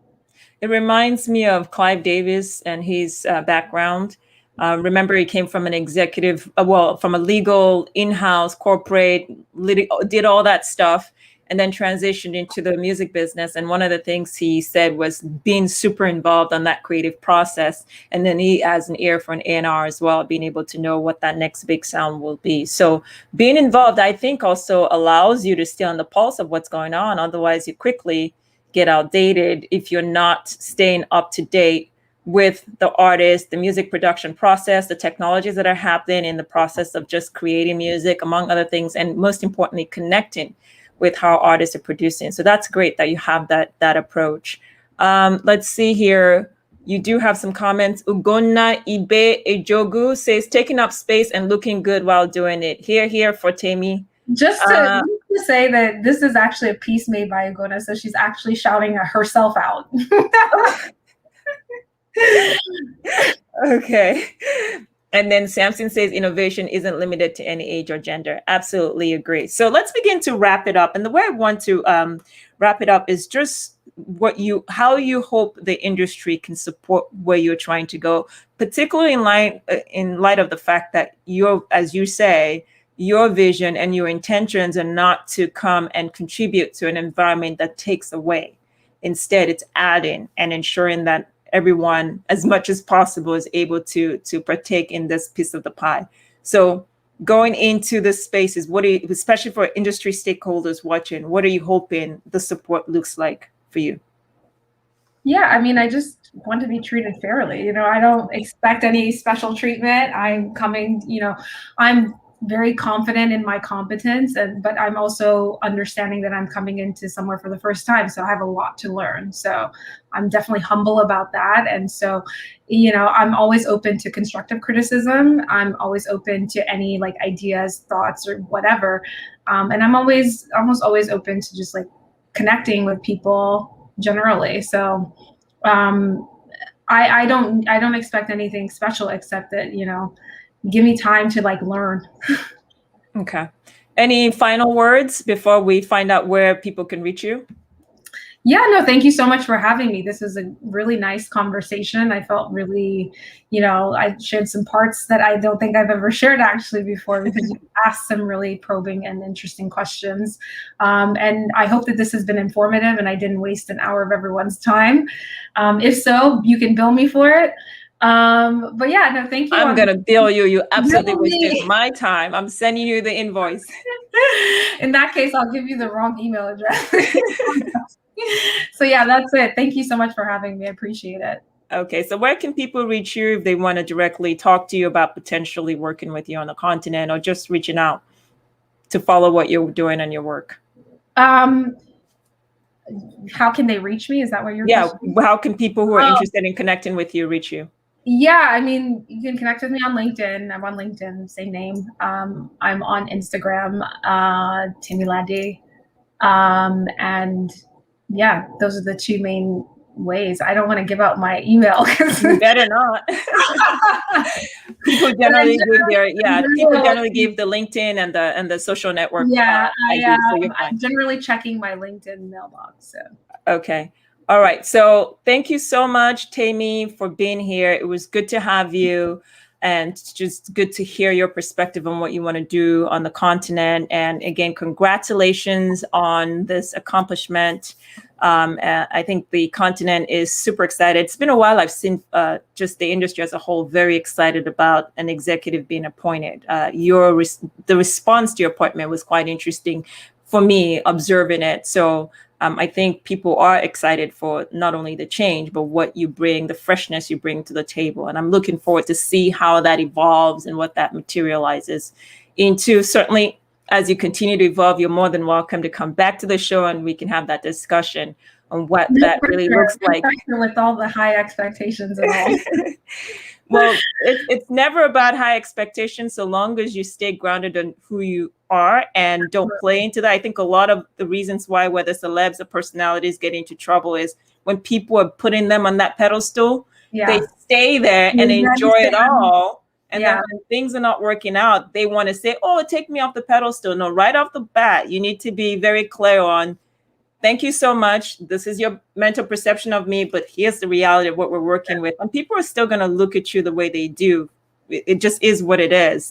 It reminds me of Clive Davis and his background. Remember, he came from an executive, from a legal in-house corporate, did all that stuff, and then transitioned into the music business. And one of the things he said was being super involved on that creative process. And then he has an ear for an A&R as well, being able to know what that next big sound will be. So being involved, I think, also allows you to stay on the pulse of what's going on. Otherwise, you quickly get outdated if you're not staying up to date with the artist, the music production process, the technologies that are happening in the process of just creating music, among other things, and most importantly, connecting with how artists are producing. So that's great that you have that approach. Let's see here. You do have some comments. Ugonna Ibe Ejogu says, taking up space and looking good while doing it. Here for Temi. Just to say that this is actually a piece made by Ugonna, so she's actually shouting herself out. Okay. And then Samson says innovation isn't limited to any age or gender. Absolutely agree. So let's begin to wrap it up. And the way I want to wrap it up is just how you hope the industry can support where you're trying to go, particularly in light of the fact that as you say, your vision and your intentions are not to come and contribute to an environment that takes away. Instead, it's adding and ensuring that everyone, as much as possible, is able to partake in this piece of the pie. So going into the spaces, especially for industry stakeholders watching, what are you hoping the support looks like for you? Yeah, I mean, I just want to be treated fairly. I don't expect any special treatment. I'm very confident in my competence, but I'm also understanding that I'm coming into somewhere for the first time, so I have a lot to learn. So I'm definitely humble about that. And so, I'm always open to constructive criticism. I'm always open to any ideas, thoughts, or whatever. And I'm almost always open to just connecting with people generally. So I don't expect anything special except that, give me time to like learn. Okay. Any final words before we find out where people can reach you? Yeah, no, thank you so much for having me. This was a really nice conversation. I felt really, I shared some parts that I don't think I've ever shared actually before, because you asked some really probing and interesting questions. And I hope that this has been informative and I didn't waste an hour of everyone's time. If so, you can bill me for it. But yeah, no, thank you. I'm going to bill you. You absolutely wasted my time. I'm sending you the invoice. In that case, I'll give you the wrong email address. So yeah, that's it. Thank you so much for having me. I appreciate it. Okay, so where can people reach you if they want to directly talk to you about potentially working with you on the continent, or just reaching out to follow what you're doing and your work? How can they reach me? Is that what you're question? How can people who are interested in connecting with you reach you? Yeah, I mean, you can connect with me on LinkedIn. I'm on LinkedIn, same name. I'm on Instagram, Temi Adeniji. And yeah, those are the two main ways. I don't want to give out my email. You better not. People generally give the LinkedIn and the social network. Yeah, I'm generally checking my LinkedIn mailbox. So. Okay. All right. So thank you so much, Temi, for being here. It was good to have you, and just good to hear your perspective on what you want to do on the continent. And again, congratulations on this accomplishment. I think the continent is super excited. It's been a while. I've seen just the industry as a whole very excited about an executive being appointed. The response to your appointment was quite interesting for me, observing it. So I think people are excited for not only the change, but what you bring, the freshness you bring to the table. And I'm looking forward to see how that evolves and what that materializes into. Certainly, as you continue to evolve, you're more than welcome to come back to the show and we can have that discussion on what that really looks like. With all the high expectations and all. Well, it's never about high expectations so long as you stay grounded in who you are and don't play into that. I think a lot of the reasons why whether celebs or personalities get into trouble is when people are putting them on that pedestal, they stay there and enjoy it all. And then when things are not working out, they want to say, oh, take me off the pedestal. No, right off the bat, you need to be very clear on, thank you so much. This is your mental perception of me, but here's the reality of what we're working with. And people are still going to look at you the way they do. It just is what it is.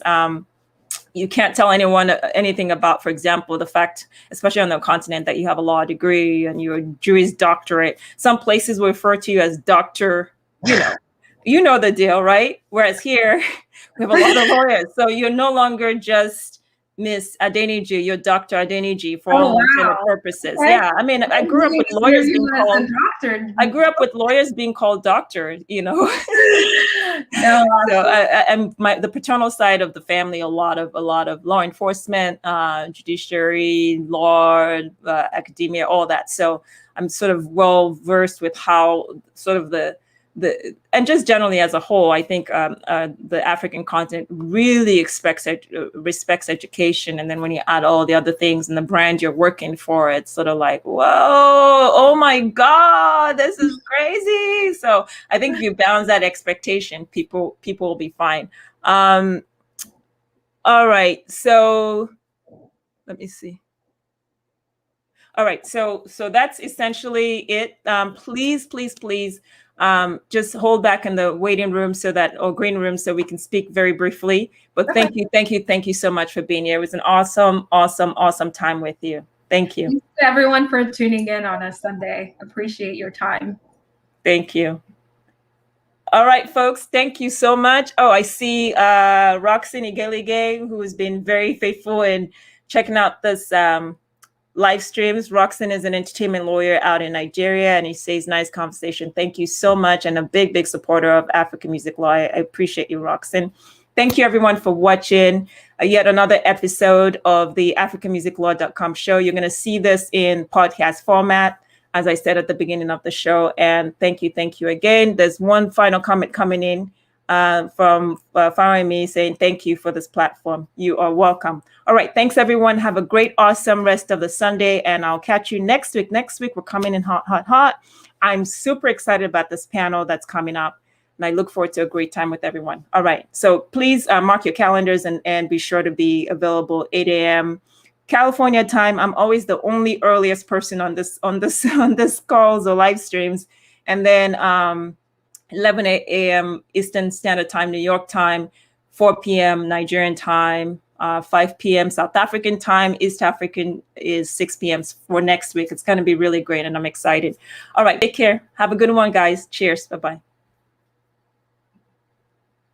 You can't tell anyone anything about, for example, the fact, especially on the continent, that you have a law degree and you're a Juris Doctorate. Some places will refer to you as doctor, you know the deal, right? Whereas here, we have a lot of lawyers. So you're no longer just Miss Adeniji, you're Dr. Adeniji for all intended purposes. Okay. Yeah, I mean, I grew up with lawyers being called doctor. I grew up with lawyers being called doctor, No, so and the paternal side of the family, a lot of law enforcement, judiciary, law, academia, all that. So I'm sort of well versed with how sort of the and just generally as a whole, I think the African continent really respects education. And then when you add all the other things and the brand you're working for, it's sort of like, whoa, oh my God, this is crazy. So I think if you balance that expectation, people will be fine. All right. So let me see. All right. So that's essentially it. Please. Just hold back in the waiting room or green room so we can speak very briefly. But thank you so much for being here. It was an awesome time with you. Thank you. Thanks to everyone for tuning in on a Sunday. Appreciate your time. Thank you. All right, folks, thank you so much. Oh, I see Roxanne Igelige, who has been very faithful in checking out this live streams. Roxanne is an entertainment lawyer out in Nigeria, and he says, nice conversation. Thank you so much. And a big supporter of African music law. I appreciate you, Roxanne. Thank you, everyone, for watching yet another episode of the AfricanMusicLaw.com show. You're going to see this in podcast format, as I said at the beginning of the show. And thank you again. There's one final comment coming in. from following me, saying thank you for this platform. You are welcome. All right. Thanks, everyone. Have a great, awesome rest of the Sunday, and I'll catch you next week. Next week, we're coming in hot, hot, hot. I'm super excited about this panel that's coming up, and I look forward to a great time with everyone. All right. So please mark your calendars and be sure to be available 8 a.m. California time. I'm always the only earliest person on this calls or live streams, and then 11 a.m. Eastern Standard Time, New York time, 4 p.m. Nigerian time, 5 p.m. South African time. East African is 6 p.m. for next week. It's going to be really great, and I'm excited. All right, take care. Have a good one, guys. Cheers. Bye-bye.